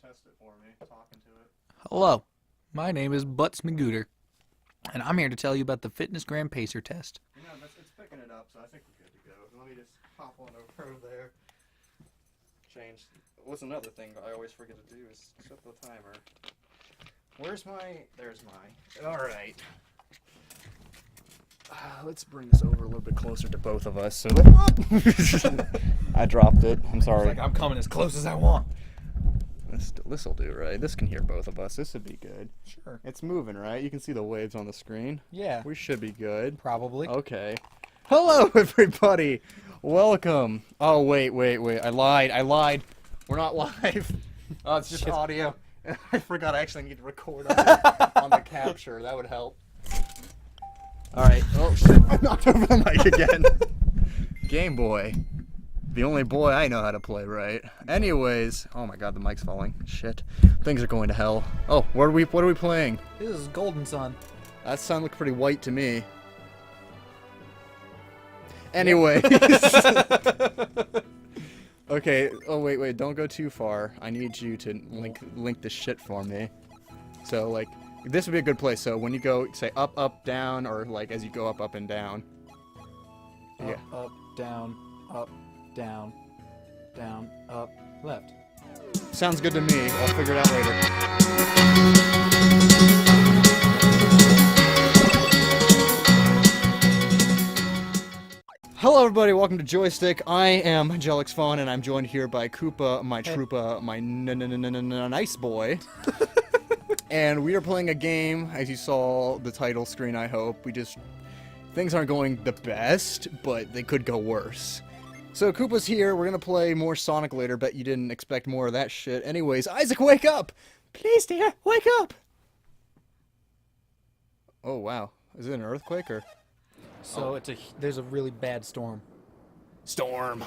test it for me, talking to it. Hello, my name is Butts McGooter, and I'm here to tell you about the Fitness Gram Pacer test. You know, it's picking it up, so I think we're good to go. Let me just hop on over there. Change. What's another thing I always forget to do is set the timer. Where's my... There's my... Alright. Let's bring this over a little bit closer to both of us. So I dropped it. I'm sorry. It's like I'm coming as close as I want. This'll do, right? This can hear both of us. This would be good. Sure. It's moving, right? You can see the waves on the screen. Yeah. We should be good. Probably. Okay. Hello, everybody. Welcome. Oh, wait. I lied. We're not live. Oh, it's just audio. I forgot I actually need to record on the capture. That would help. All right. Oh, shit. I knocked over the mic again. Game Boy. The only boy I know how to play right. Anyways, oh my god, the mic's falling. Shit. Things are going to hell. Oh, what are we playing? This is Golden Sun. That sound looked pretty white to me. Anyways. Okay, oh wait, don't go too far. I need you to link this shit for me. So like this would be a good place. So when you go say up, down, or like as you go up and down. Yeah. Up, down, down, down, up, left. Sounds good to me. I'll figure it out later. Hello everybody, welcome to Joystick. I am Jelix and I'm joined here by Koopa, my Troopa, my nice boy. And we are playing a game, as you saw the title screen, I hope. Things aren't going the best, but they could go worse. So Koopa's here, we're gonna play more Sonic later, bet you didn't expect more of that shit. Anyways, Isaac, wake up! Please, dear, wake up! Oh wow, is it an earthquake or? So there's a really bad storm. Storm!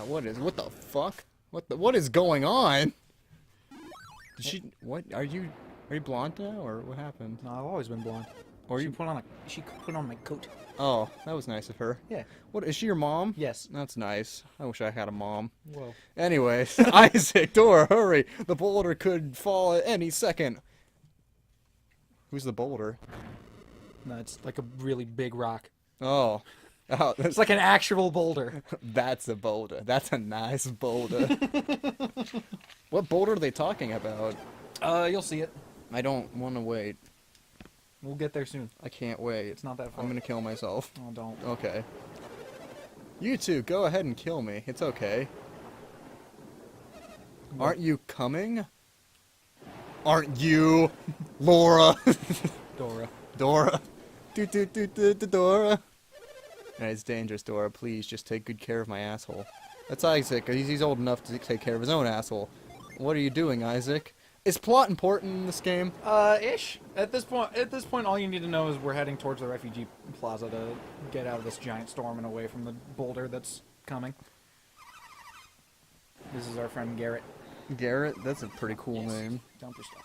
What the fuck? What is going on? Are you blonde now, or what happened? No, I've always been blonde. Or she put on my coat. Oh, that was nice of her. Yeah. What, is she your mom? Yes. That's nice. I wish I had a mom. Whoa. Anyways, Isaac, Dora, hurry! The boulder could fall at any second. Who's the boulder? No, it's like a really big rock. Oh. It's like an actual boulder. That's a boulder. That's a nice boulder. What boulder are they talking about? You'll see it. I don't want to wait. We'll get there soon. I can't wait. It's not that far. I'm gonna kill myself. Oh, don't. Okay. You two, go ahead and kill me. It's okay. What? Aren't you coming? Aren't you, Laura? Dora. Dora. Dora. It's dangerous, Dora. Please, just take good care of my asshole. That's Isaac. He's old enough to take care of his own asshole. What are you doing, Isaac? Is plot important in this game? Ish. At this point, all you need to know is we're heading towards the refugee plaza to get out of this giant storm and away from the boulder that's coming. This is our friend Garrett. Garrett? That's a pretty cool name. Dumper stuff.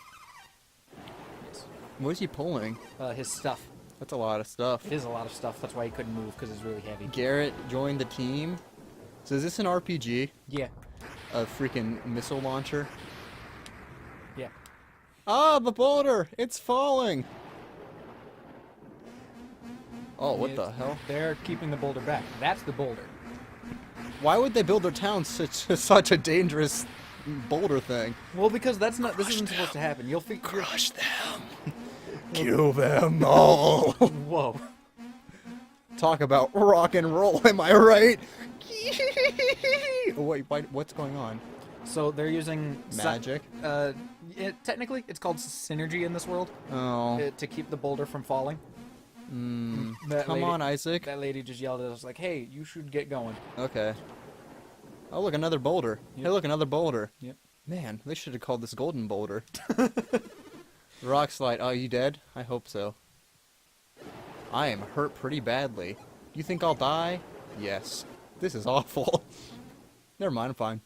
Yes. What is he pulling? His stuff. That's a lot of stuff. It is a lot of stuff. That's why he couldn't move, because it's really heavy. Garrett joined the team. So is this an RPG? Yeah. A freaking missile launcher? Yeah. Ah, the boulder! It's falling! Oh, what the hell? They're keeping the boulder back. That's the boulder. Why would they build their town such a dangerous boulder thing? Well, because this isn't supposed to happen. You'll figure. Crush them! Kill them all! Whoa. Talk about rock and roll, am I right? Wait, what's going on? So they're using magic? Technically, it's called synergy in this world. Oh. To keep the boulder from falling. Come on, Isaac. That lady just yelled at us like, "Hey, you should get going." Okay. Oh, look, another boulder. Yep. Hey, look, another boulder. Yep. Man, they should have called this golden boulder. Rock slide. Oh, you dead? I hope so. I am hurt pretty badly. You think I'll die? Yes. This is awful. Never mind, I'm fine.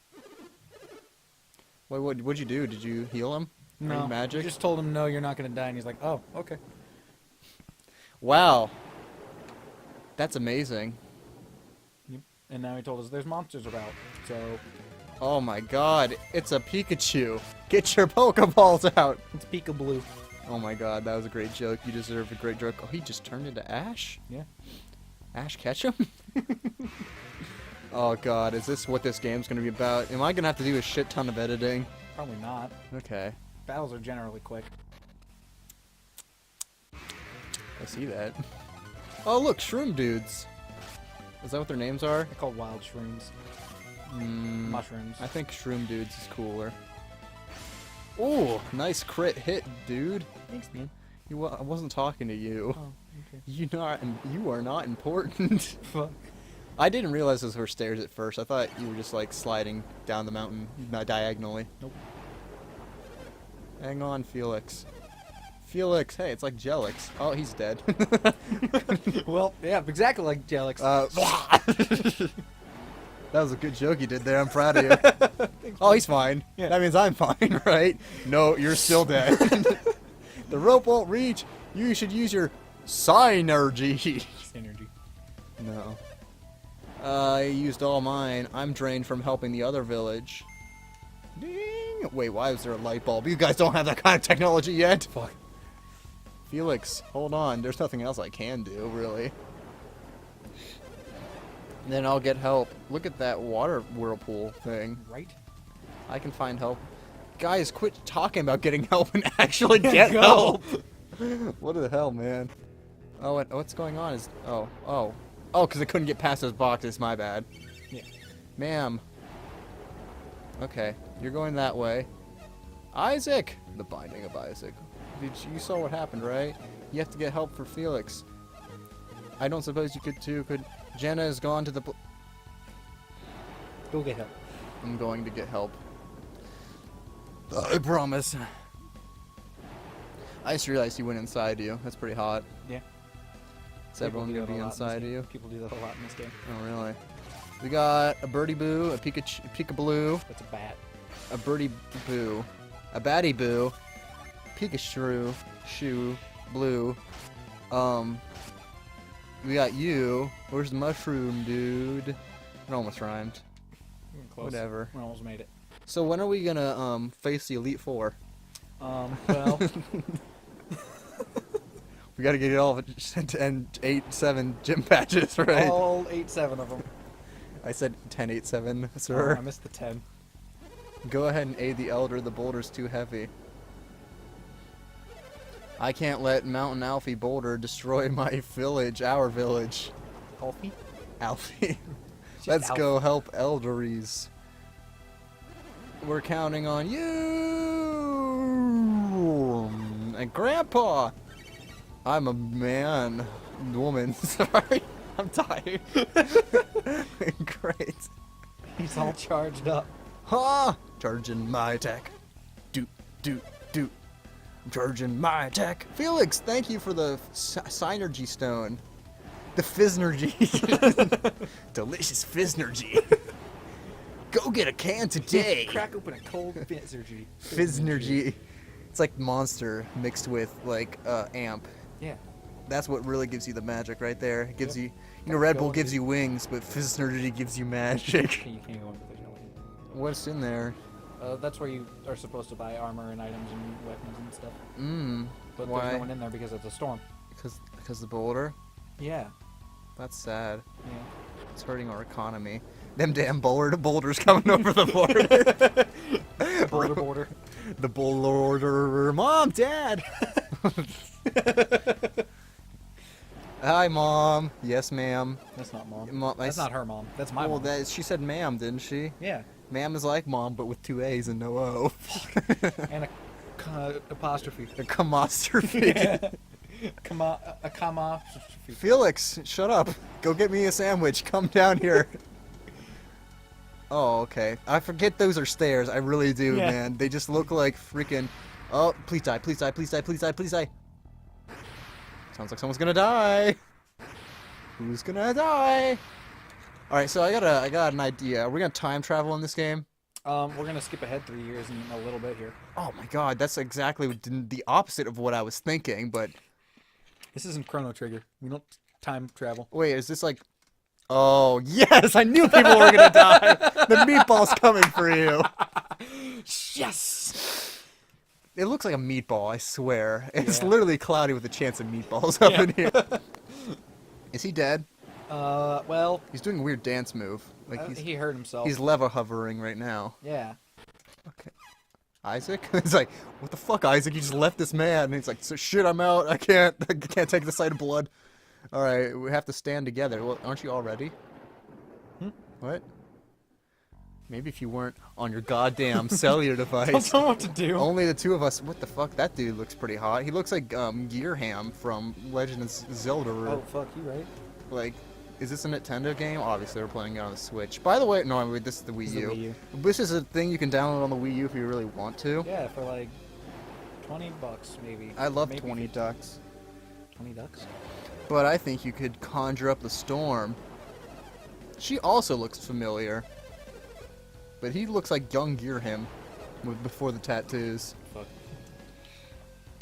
What'd you do? Did you heal him? No. Magic? I just told him, no, you're not going to die, and he's like, oh, okay. Wow. That's amazing. Yep. And now he told us there's monsters about. So Oh my god, it's a Pikachu. Get your Pokeballs out. it's Pika-Blue. Oh my god, that was a great joke. You deserve a great joke. Oh, he just turned into Ash? Yeah. Ash Ketchum? Oh god, is this what this game's gonna be about? Am I gonna have to do a shit ton of editing? Probably not. Okay, Battles are generally quick. I see that. Oh look, Shroom Dudes. Is that what their names are? They're called wild shrooms. Mm, Mushrooms. I think Shroom Dudes is cooler. Ooh, nice crit hit, dude. Thanks, man. I wasn't talking to you. Oh, okay. You are not important. Fuck. I didn't realize those were stairs at first. I thought you were just like sliding down the mountain diagonally. Nope. Hang on, Felix. Felix, hey, it's like Jelix. Oh, he's dead. Well, yeah, exactly like Jelix. That was a good joke you did there. I'm proud of you. Thanks, Oh, he's fine. Yeah. That means I'm fine, right? No, you're still dead. The rope won't reach. You should use your synergy. Synergy. No. I used all mine. I'm drained from helping the other village. Ding! Wait, why is there a light bulb? You guys don't have that kind of technology yet? Fuck. Felix, hold on. There's nothing else I can do, really. Then I'll get help. Look at that water whirlpool thing. Right? I can find help. Guys, quit talking about getting help and actually get Go. help. What the hell, man? Oh, what's going on? Oh, because I couldn't get past those boxes. My bad. Yeah. Ma'am. Okay, you're going that way. Isaac! The binding of Isaac. You saw what happened, right? You have to get help for Felix. I don't suppose you could too, could... Jenna has gone to the... Go get help. I'm going to get help. I promise. I just realized he went inside you. That's pretty hot. Yeah. Is everyone People gonna do be that a lot in inside this of you? game. People do that a lot in this game. Oh, really? We got a Birdie Boo, a Pika-Blue, That's a bat. a Birdie Boo, a Batty Boo, Pikachu, Blue. We got you. Where's the mushroom, dude? It almost rhymed. Close. Whatever. We almost made it. So when are we gonna face the Elite Four? Well, We gotta get it all of it and 8-7 gym patches, right? all 7 of them. I said 10-8-7, Oh, sir. I missed the 10. Go ahead and aid the Elder. The boulder's too heavy. I can't let Mountain Alfie Boulder destroy my village, our village. Alfie? Alfie. Just Let's Alfie. go help Elderies. We're counting on you! And Grandpa! I'm a man. Woman. Sorry. I'm tired. Great. He's all charged up. Ha! Charging my attack. Doot, doot, doot. I'm charging my attack. Felix, thank you for the synergy stone. The Fiznergy. Delicious Fiznergy. Go get a can today. Crack open a cold Fiznergy. Fiznergy. It's like Monster mixed with like Amp. Yeah. That's what really gives you the magic right there. It gives Yep. you know, Red Bull Go gives you wings, but Fiznergy gives you magic. You can't go in with it. What's in there? That's where you are supposed to buy armor and items and weapons and stuff. But Why? there's no one in there because it's a storm. Because the boulder? Yeah. That's sad. Yeah. It's hurting our economy. Them damn boulders coming over the border. Border. The boulder. Mom, Dad. Hi, Mom. Yes, ma'am. That's not mom. That's not her mom. That's my mom. She said ma'am, didn't she? Yeah. Ma'am is like mom, but with 2 A's and no O. And a apostrophe. A comostrophe. A comma. Felix, shut up. Go get me a sandwich. Come down here. Oh, okay. I forget those are stairs. I really do, Yeah. man. They just look like freaking... Oh, please die, please die, please die, please die, please die. Sounds like someone's gonna die. Who's gonna die? Alright, so I got an idea. Are we gonna time travel in this game? We're gonna skip ahead 3 years in a little bit here. Oh my god, that's exactly the opposite of what I was thinking, but... This isn't Chrono Trigger. We don't time travel. Wait, is this like... Oh, yes! I knew people were gonna die! The meatball's coming for you! Yes. It looks like a meatball, I swear. It's Yeah. literally cloudy with a chance of meatballs up in here. Is he dead? Well, He's doing a weird dance move. Like he hurt himself. he's lever hovering right now. Yeah. Okay. Isaac? It's like, what the fuck, Isaac? You just left this man. And he's like, so shit, I'm out. I can't take the sight of blood. All right, we have to stand together. Well, aren't you all ready? What? Maybe if you weren't on your goddamn cellular Don't device. know what to do. Only the two of us. What the fuck? That dude looks pretty hot. He looks like Gearham from Legend of Zelda. Oh, fuck, you right. Like, is this a Nintendo game? Obviously, we're playing it on the Switch. By the way, no, wait, this is the Wii This is U. the Wii U. This is a thing you can download on the Wii U if you really want to. Yeah, for like $20 maybe. I love Maybe 20 ducks. 20 ducks. But I think you could conjure up the storm. She also looks familiar. But he looks like young Gearham before the tattoos. Fuck.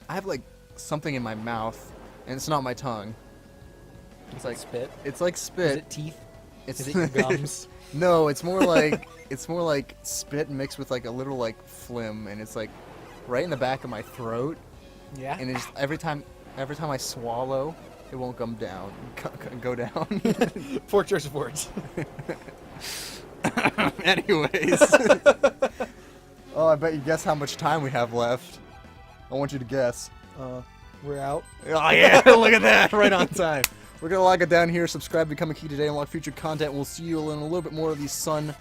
I have like something in my mouth, and it's not my tongue. It's like Spit. It's like Is spit. it teeth? It's Is it your gums? No, it's more like spit mixed with like a little like phlegm, and it's like right in the back of my throat. Yeah. And it's every time I swallow, it won't come down, go down. Poor choice of words. Anyways. Oh, I bet you guess how much time we have left. I want you to guess. We're out. Oh yeah, look at that, right on time. We're gonna lock it down here. Subscribe, become a key today, unlock future content. We'll see you in a little bit more of the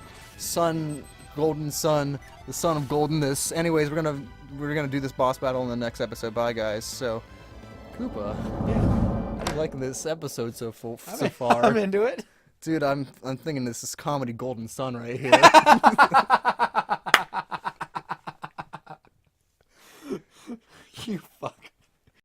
golden sun, the sun of goldenness. Anyways, we're gonna do this boss battle in the next episode. Bye, guys. So, Koopa, Yeah. how do you like this episode so far? I'm into it. Dude, I'm thinking this is comedy golden sun right here. You fuck.